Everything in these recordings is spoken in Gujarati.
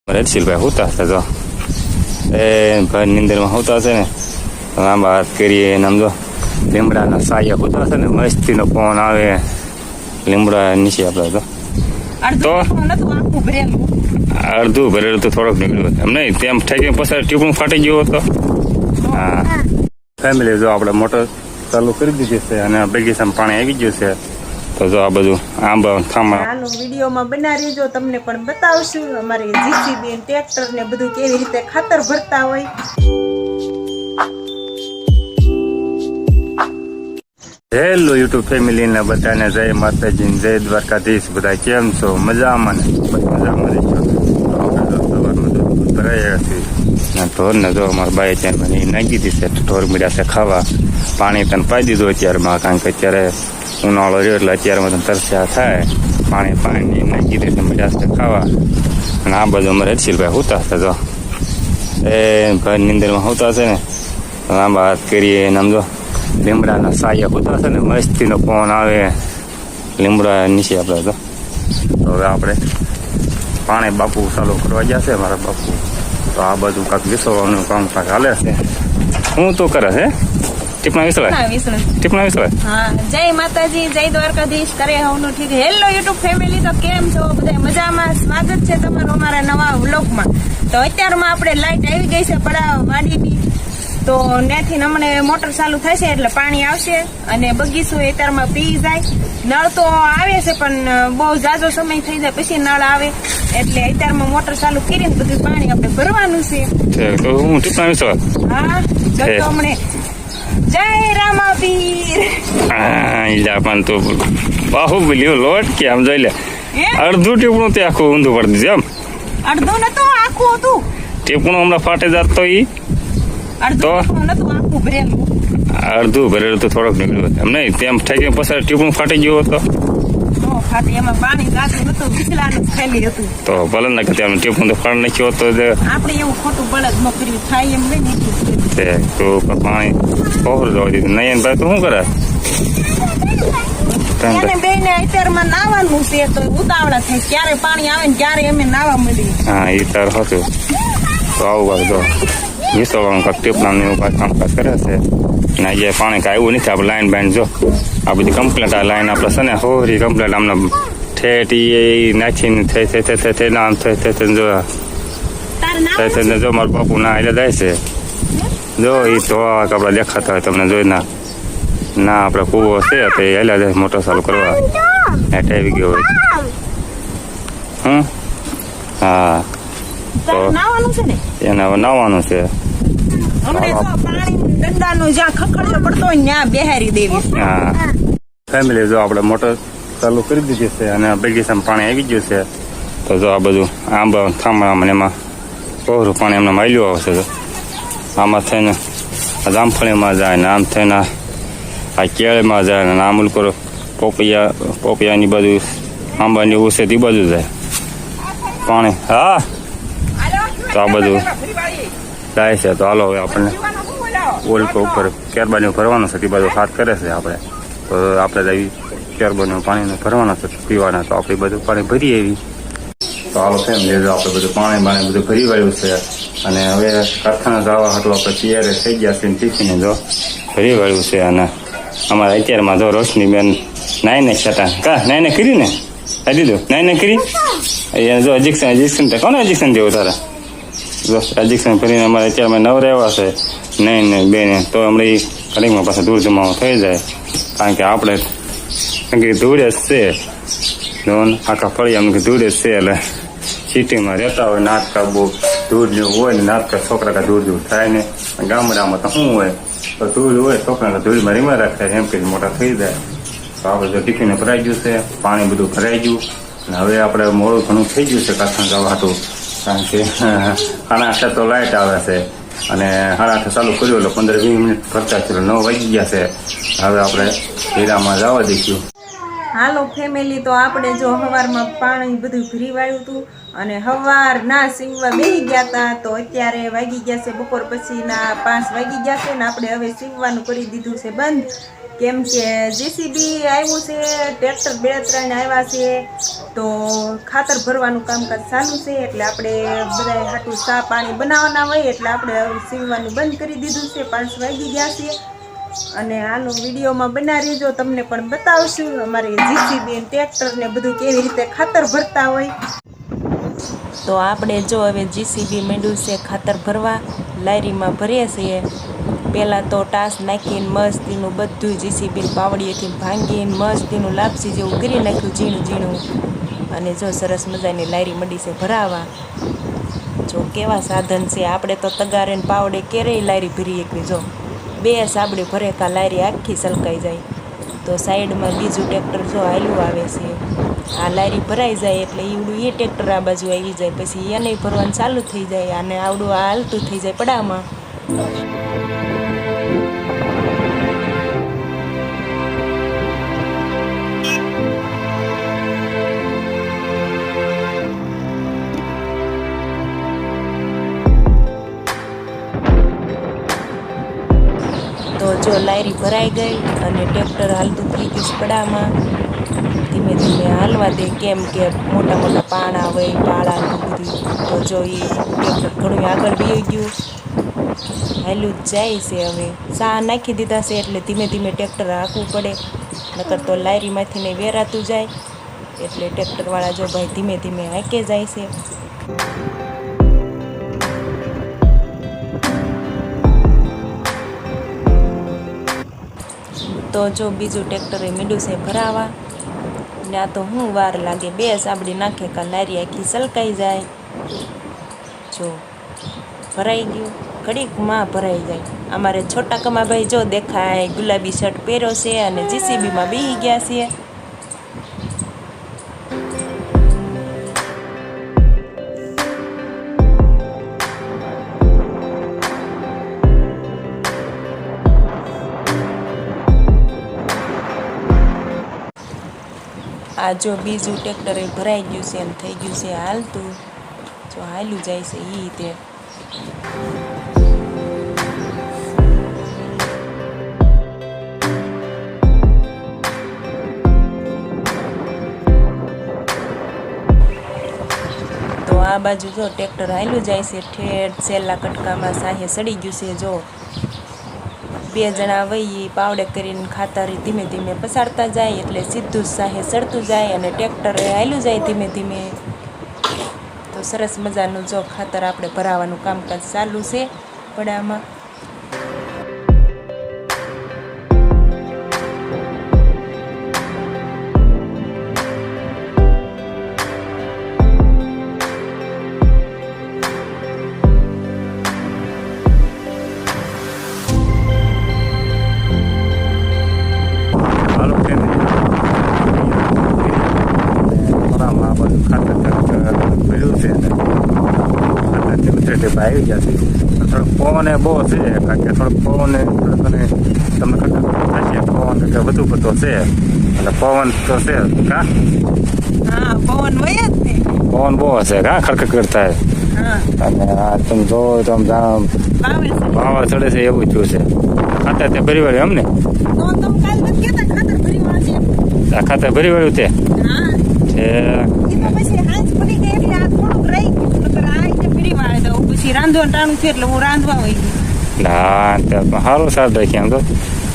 રણશીલભાઈ હોતા હશે તો એ ભાઈ નિંદરમાં હોતા હશે ને આંબા હાથ કરીએ ને આમ જો લીમડાના સાયા હોતા હશે ને મસ્તીનો પવન આવે લીમડા નીચે આપણે તો અડધું ભરેલું તો થોડોક નીકળ્યું એમ નહીં તેમ થઈ ગયું પછી ટ્યુબ ફાટી ગયો હતો. હા ફેમિલી જો આપણે મોટર ચાલુ કરી દીધી છે અને બગીચામાં પાણી આવી ગયું છે તો જો આ બધું આંબા થાંભા આનો વિડીયોમાં બનાવી જો તમને પણ બતાવશું અમારે જીસીબી ટ્રેક્ટર ને બધું કેવી રીતે ખાતર ભરતા હોય. હેલો યુટ્યુબ ફેમિલી ને બધાને જય માતાજી જય દ્વારકાધીશ. બધા કેમ છો? મજામાં ને? મજામાં રહેશો. આપણે તો સવારમાં દૂધ ભરાયા છીએ ઢોરને જો અમારા બાઈ ત્યાં નાખી દીધી છે ઢોર મીડા છે ખાવા. પાણી તને પાઈ દીધું અત્યારમાં કારણ કે અત્યારે ઉનાળો રહ્યો એટલે અત્યારમાં તને તરસ્યા થાય પાણી નાખી દીધું મીડા છે ખાવા. અને આ બધું અમારે રણશીલભાઈ હોતા હશે તો એ ભાઈ નિંદરમાં હોતા હશે ને આંબા હાથ કરીએ ને આમ જો લીમડાના સાયા હોતા હશે ને મસ્તીનો પવન આવે લીમડા નીચે આપણે તો હવે આપણે પાણી બાપુ ચાલુ કરવા જશે મારા બાપુ. તો આ બધું કાંક વિસવવાનું કામ કાંક હાલે છે. હું તો કરે છે ટીપણા વિસવાય. હા જય માતાજી જય દ્વારકાધીશ કરે હવનું ઠીક. હેલો યુટ્યુબ ફેમિલી તો કેમ છો? બધા મજામાં? સ્વાગત છે તમારું અમારા નવા વ્લોગમાં. તો અત્યારમાં આપણે લાઈટ આવી ગઈ છે પડા વાડીની તો ત્યાંથી અમને મોટર ચાલુ થશે એટલે પાણી આવશે અને બગીચું અત્યારમાં પી જાય. નળ તો આવે છે પણ બહુ ઝાઝો સમય થઈ જાય પછી નળ આવે એટલે અત્યારમાં મોટર ચાલુ કરીને બધું પાણી આપણે ભરવાનું છે. હા જો હમણે જય રામાપીર. હા પણ તો બાહુબલી લોટ કે આમ જોઈ લે અડધું ટીપણું તે આખું ઊંધું પડી દીધું એમ. અડધું નતું આખું હતું ટીપણું હમણાં ફાટે જતો ઈ અડધું ભરેલું તો થોડોક નીકળ્યું એમ નહીં તેમ થઈ ગયું પછી ટ્યુબ ફાટી ગયો હતો તો ભલે ને કે ટ્યુબ તો ફાટ નાખ્યો હતો આપણે એવું ખોટું બળદ ન કર્યું થાય એમ નહીં તો પાણી ઓવર જવા દીધું નહીં ભાઈ તો શું કરે બેને અત્યારમાં નાવાનું છે તો ઉતાવળા થાય ક્યારે પાણી આવે ને ક્યારે અમે નાવા મળીએ. હા એ તાર હતું તો આવું તો વિસવવાનું કાંક ટીપણાનું એવું કાંઈ કામકાજ કરે છે અને જે પાણી કાંઈ આવ્યું નથી આપણે લાઈન બાઈન જો આ બધી કમ્પ્લેટ આ લાઈન આપણે છે ને હોરી કમ્પ્લેટ આમને ઠેઠી એ નાખીને થઈ આમ થઈ જો મારા બાપુ ના એટલે જાય છે જો એ તો કપડા દેખાતા હોય તમને જોઈ ના આપણે કૂવો છે તો એ હેલા જાય મોટર ચાલુ કરવા હેઠ આવી ગયો હોય. હા તો એને હવે નાવાનું છે. હા ફેમિલી જો આપણે મોટર ચાલુ કરી દીધી છે અને બગીચામાં પાણી આવી ગયું છે તો જો આ બધું આંબા થાંભળામાં એમાં પહોરું પાણી એમને માલ્યું આવશે તો આમાં થઈને જામફળીમાં જાય ને આમ થઈને આ કેળમાં જાય ને આમ ઉલકો પોપિયાની બાજુ આંબાની ઉછેર એ બાજુ જાય પાણી. હા તો આ બધું જાય છે તો હાલો હવે આપણને ઓલકો ઉપર કેરબાની ભરવાનો છે તે બાજુ હાથ કરે છે આપણે તો આપણે આવી કેરબાની પાણીને ભરવાના છે પીવાના તો આપણે બધું પાણી ભરી આવી તો હાલો કેમ લેજો આપણે બધું પાણી બધું ભરી વાળ્યું છે અને હવે કારખાના જવા હાટું આપણે તૈયાર થઈ ગયા છે ટીફીને જો ભરી વાળ્યું છે અને અમારે અત્યારમાં જો રોશનીબેન નાઈને છતાં નાઈને કરી ને આ દીધું નાઈને કરી જો એજેક્શન કોને એજેક્શન દેવું તારે એજેક્શન કરીને અમારે અત્યારમાં નવ રહેવા છે નહીં ને બે ને તો હમણાં એ કડીમાં પાછા દૂર જમાવો થઈ જાય કારણ કે આપણે ધૂળ જ છે આખા ફળિયામાં ધૂળ જ છે એટલે સિટીમાં રહેતા હોય નાટકા બહુ ધૂળ જેવું હોય ને નાટકા છોકરા કા ધૂળ જેવું થાય ને ગામડામાં તો શું હોય તો ધૂળ હોય છોકરા ધૂળમાં રીમાં રાખે એમ કે મોટા થઈ જાય તો આપણે જો ટિફિને ભરાઈ ગયું છે પાણી બધું ભરાઈ ગયું અને હવે આપણે મોડું ઘણું થઈ ગયું છે કારખાના જવા હતું કારણ કે 8:30 તો લાઇટ આવે છે અને 8:30 ચાલુ કર્યું એટલે 15-20 મિનિટ ભરતા છે 9 વાગી ગયા છે. હવે આપણે હીરામાં જવા દઈશું. હાલો ફેમિલી તો આપણે જો સવારમાં પાણી બધું ભરી વાળ્યું હતું અને સવાર ના સીવવા બેસી ગયા હતા તો અત્યારે વાગી ગયા છે બપોર પછીના 5 વાગી ગયા છે ને આપણે હવે સીવવાનું કરી દીધું છે બંધ કેમ કે જેસીબી આવ્યું છે, ટ્રેક્ટર 2-3 આવ્યા છે, તો ખાતર ભરવાનું કામકાજ ચાલુ છે. એટલે આપણે બધા હાટું ચા પાણી બનાવવાના હોય એટલે આપણે સીવવાનું બંધ કરી દીધું છે. 5 વાગી ગયા છે અને આનો વિડીયોમાં બના રહેજો, તમને પણ બતાવશું અમારે જેસીબી ટ્રેક્ટર ને બધું કેવી રીતે ખાતર ભરતા હોય. તો આપણે જો હવે જીસીબી માંડ્યું છે ખાતર ભરવા, લારીમાં ભરીએ છીએ. પહેલાં તો ટાસ નાખીને મસ્તીનું બધું જીસીબી પાવડીએથી ભાંગીને મસ્તીનું લાપસી જેવું કરી નાખ્યું ઝીણું ઝીણું. અને જો સરસ મજાની લારી મંડી છે ભરાવા. જો કેવા સાધન છે, આપણે તો તગારે ને પાવડે ક્યારેય લારી ભરી એકવી. જો 2 સાબડી ભરેકા લારી આખી સલકાઈ જાય. તો સાઈડમાં બીજું ટ્રેક્ટર જો હાલ્યું આવે છે. આ લારી ભરાઈ જાય એટલે ઈવડું એ ટ્રેક્ટર આ બાજુ આવી જાય, પછી એને ભરવાનું ચાલુ થઈ જાય અને આવડું આ હાલતું થઈ જાય પડામાં. તો જો લારી ભરાઈ ગઈ અને ટ્રેક્ટર હાલતું થઈ ગયું પડામાં. ધીમે ધીમે હાલવા દે, કેમ કે મોટા મોટા પાણા હોય, પાળા બધું. તો જો એ ટ્રેક્ટર ઘણું આગળ વહી ગયું, હાલ્યું જ જાય છે. હવે સા નાખી દીધા છે એટલે ધીમે ધીમે ટ્રેક્ટર હાંકવું પડે, નકર તો લારીમાંથી ને વેરાતું જાય. એટલે ટ્રેક્ટરવાળા જો ભાઈ ધીમે ધીમે હાંકે જાય છે. તો જો બીજું ટ્રેક્ટરે મીંડું છે ભરાવા ને. આ તો હું વાર લાગે, 2 સાબડી નાખે કા લારી આખી સલકાઈ જાય. જો ભરાઈ ગયું, ઘડીકમાં ભરાઈ જાય. અમારે છોટા કમાભાઈ જો દેખાય, ગુલાબી શર્ટ પહેર્યો છે અને જીસીબીમાં બેસી ગયા છે. આ જો બીજું ટ્રેક્ટરે ભરાઈ ગયું છે અને થઈ ગયું છે હાલતું. જો હાલ્યું જાય છે એ રીતે. તો આ બાજુ જો ટ્રેક્ટર હાલ્યું જાય છે ઠેઠ છેલ્લા કટકામાં સાહે સડી ગયું છે. જો 2 જણા વહી પાવડે કરીને ખાતર ધીમે ધીમે પસારતા જાય એટલે સીધું સાહે સડતું જાય અને ટ્રેક્ટર હાલ્યું જાય ધીમે ધીમે. તો સરસ મજાનું જો ખાતર આપણે ભરાવાનું કામકાજ ચાલુ છે પડામાં. આવી ગયા છે. થોડોક પવન એ બહુ છે, કારણ કે થોડોક પવન તમને થશે. પવન કે વધુ પડતો છે એટલે પવન તો છે કા. હા, પવન વયા જ ને. પવન બહુ હશે કા, ખડખડ થાય. અને આ તમે જો તમે જાણો વાવા ચડે છે એવું થયું છે. ખાતર તે ભરી વાળ્યું એમ ને? ખાતર ભરી વાળ્યું તે રાંધવાનું છે એટલે હું રાંધવા હોય. સારું સારું રાખીએ. આમ તો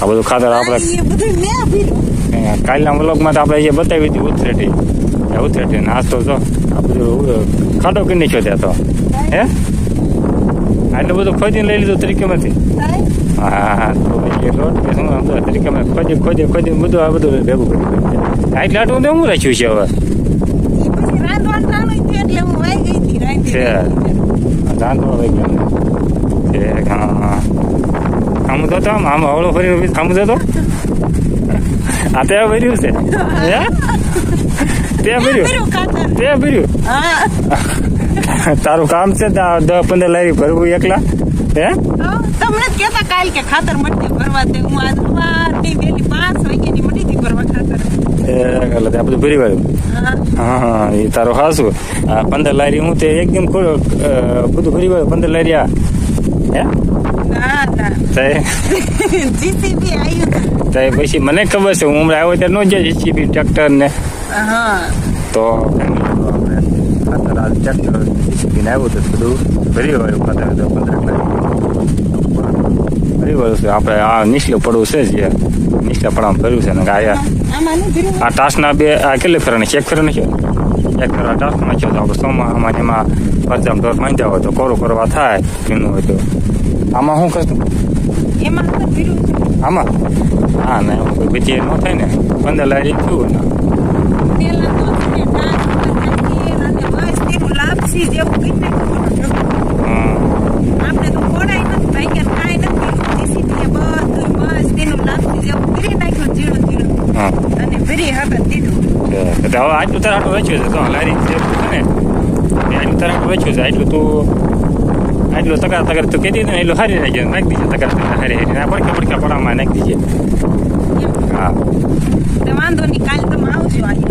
આ બધું ખાતર આપણે કાલના વ્લોગમાં તો આપણે જે બતાવી હતી ઉથરેટી આજ તો જો આ બધું ખાડો કરી નાખ્યો ત્યાં તો. હે આટલું બધું ખોદીને લઈ લીધું તરીકેમાંથી. હા તો રોડ કે શું આમ તો તરીકેમાં ખોદીને બધું આ બધું ભેગું કરી આટલું આટલું તો હું રાખ્યું છે હવે. રાંધવા વહી ગયા. આમ તો આમ હવળો ફરી આમ તો આ તે ભર્યું છે. તે ભર્યું તારું કામ છે 10-15 લારી ભરવું એકલા. હે તમને કેતા કાલ કે ખાતર મટી ભરવા દે. હું આજ 5 વાગ્યાની મટી ભરવા ખાતર. એટલે ત્યાં બધું ભરી વાળ્યું. હા એ તારો હાસું. 15 લારી હું તે એકદમ બધું ભરી વાળ્યું. 15 લારી આ હે ના ના તો જીસીબી આવ્યું તો પછી મને ખબર છે હું હમણાં આવ્યો ત્યારે નો જાય જીસીબી ટ્રેક્ટર ને હા તો આપણે ખાતર આ ટ્રેક્ટર જીસીબી ને આવ્યું તો બધું ભરી વાળું ખાતર તો 15 લાખ ભરી વાળું છે આપણે આ નીચલું પડવું છે જ નીચલા પડામાં ભર્યું છે ને આયા આમાં નહીં ભર્યું આ ટાસના બે આ કેટલી ફેરાની છે? એક ફેરાની છે એક ફેરા ટાસમાં છે તો આપણે સોમાં એમાં પરજામ ઢોર માંડ્યા હોય તો કોરું કરવા થાય એનું હોય તો આમાં શું કરતું એમાં નતું ભર્યું છે. આમાં હા ને એમાં કોઈ બીજી ન થાય ને 15 લાખ થયું ને પેલા તો છે ને ડાળ ઉપર નાખીએ અને બસ તેનું લાપસી જેવું કરી નાખ્યું. આપણે તો ખોડાય નથી ભાઈ કે કાંઈ નથી જીસીબી બધું બસ તેનું લાપસી જેવું કરી નાખ્યું ઝીણું ઝીણું હા અને ભરી હકત દીધું. તો હવે આટલું તરાટું વેચ્યું છે તો લારી જે છે ને આટલું તરાટું વેચ્યું છે આટલું તકરા તું કહેતી ને એટલું હારી નાખી નાખી દીજે તકરા હારી હારી આ પડકા પડામાં નાખી દીજે હા તો વાંધો નહીં કાલે તમે આવજો આજે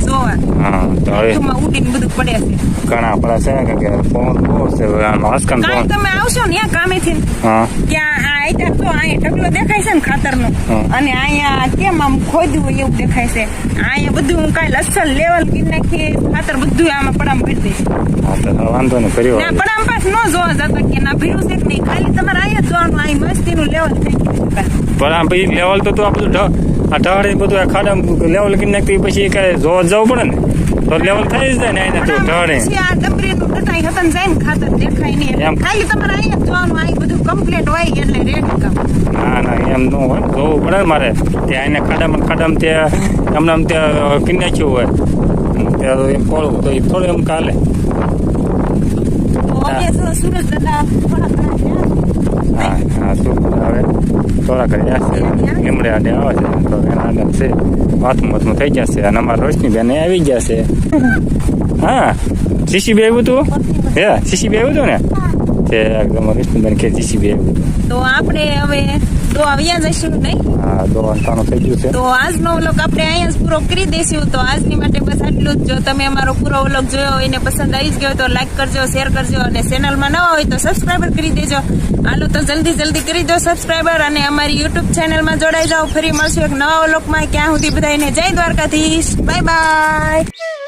જોવા હા તો હવે માં ઉડીને બધું પડે છે. ઘણા આપણા છે કે ફોન બહુ છે હસકન કાલે ફોન તમે આવશો ને ત્યાં કામેથી હા ત્યાં આ આઈટા તો અહીંયા ઢગલો દેખાય છે ને ખાતરનો હા. અને અહીંયા કેમ આમ ખોદ્યું હોય એવું દેખાય છે. અહીંયા બધું હું કાલે અસલ લેવલ કરી નાખી ખાતર બધું આમાં પડામાં ભરી દઈશ. હા તો વાંધો નહીં ફરી ના પડામાં પાસ ન જોવા જતા કે ના ભીરું છે કે નહીં ખાલી તમારે અહીંયા જ જોવાનું અહીં મસ્તીનું લેવલ થઈ ગયું કાલે. પણ આ પછી લેવલ તો આ બધું આ ઢાળે બધું આ ખાડામાં લેવલ કરી નાખતી પછી કાંઈ જોવા જવું પડે ને તો લેવલ થઈ જ જાય ને એને તો ઢાળે પછી આ ડબરીનું ડટાઈ હતન જાય ને ખાતર દેખાય નહીં એટલે એમ. ખાલી તમારે અહીંયા જ જોવાનું અહીં બધું કમ્પ્લીટ હોય એટલે રેડી કામ. ના એમ ન હોય જોવું પડે ને મારે ત્યાં એને ખાડામાં ત્યાં એમને ત્યાં કરી નાખ્યું હોય ત્યાં એમ પડવું તો એ થોડું એમ કાલે તો હવે જો સુરજ દાદા થોડા ઘણા થયા. હા શું હવે થોડા કરી જશે લીમડે આડે આવે છે તો એના આડે છે વાતમાં થઈ જશે અને અમારા રોશની બેન આવી જશે હા જીસીબી આવ્યું હતું હે જીસીબી આવ્યું હતું ને તે અમારા રોશની બેન કે જીસીબી આવ્યું હતું તો આપણે હવે તો આવ્યા જઈશું નહીં. હા તો અંતાનું થઈ ગયું છે તો આજનો વ્લોગ આપણે અહીંયા જ પૂરો કરી દઈશું. તો આજની માટે બસ આટલું જ. જો તમે અમારો પૂરો વ્લોગ જોયો હોય એને પસંદ આવી જ ગયો તો લાઈક કરજો, શેર કરજો અને ચેનલમાં નવા હોય તો સબસ્ક્રાઈબર કરી દેજો. હાલો તો જલ્દી કરી દો સબસ્ક્રાઈબર અને અમારી યુટ્યુબ ચેનલમાં જોડાઈ જાઓ. ફરી મળશું એક નવા વ્લોગમાં. ક્યાં સુધી બધાને જય દ્વારકાધીશ. Bye bye.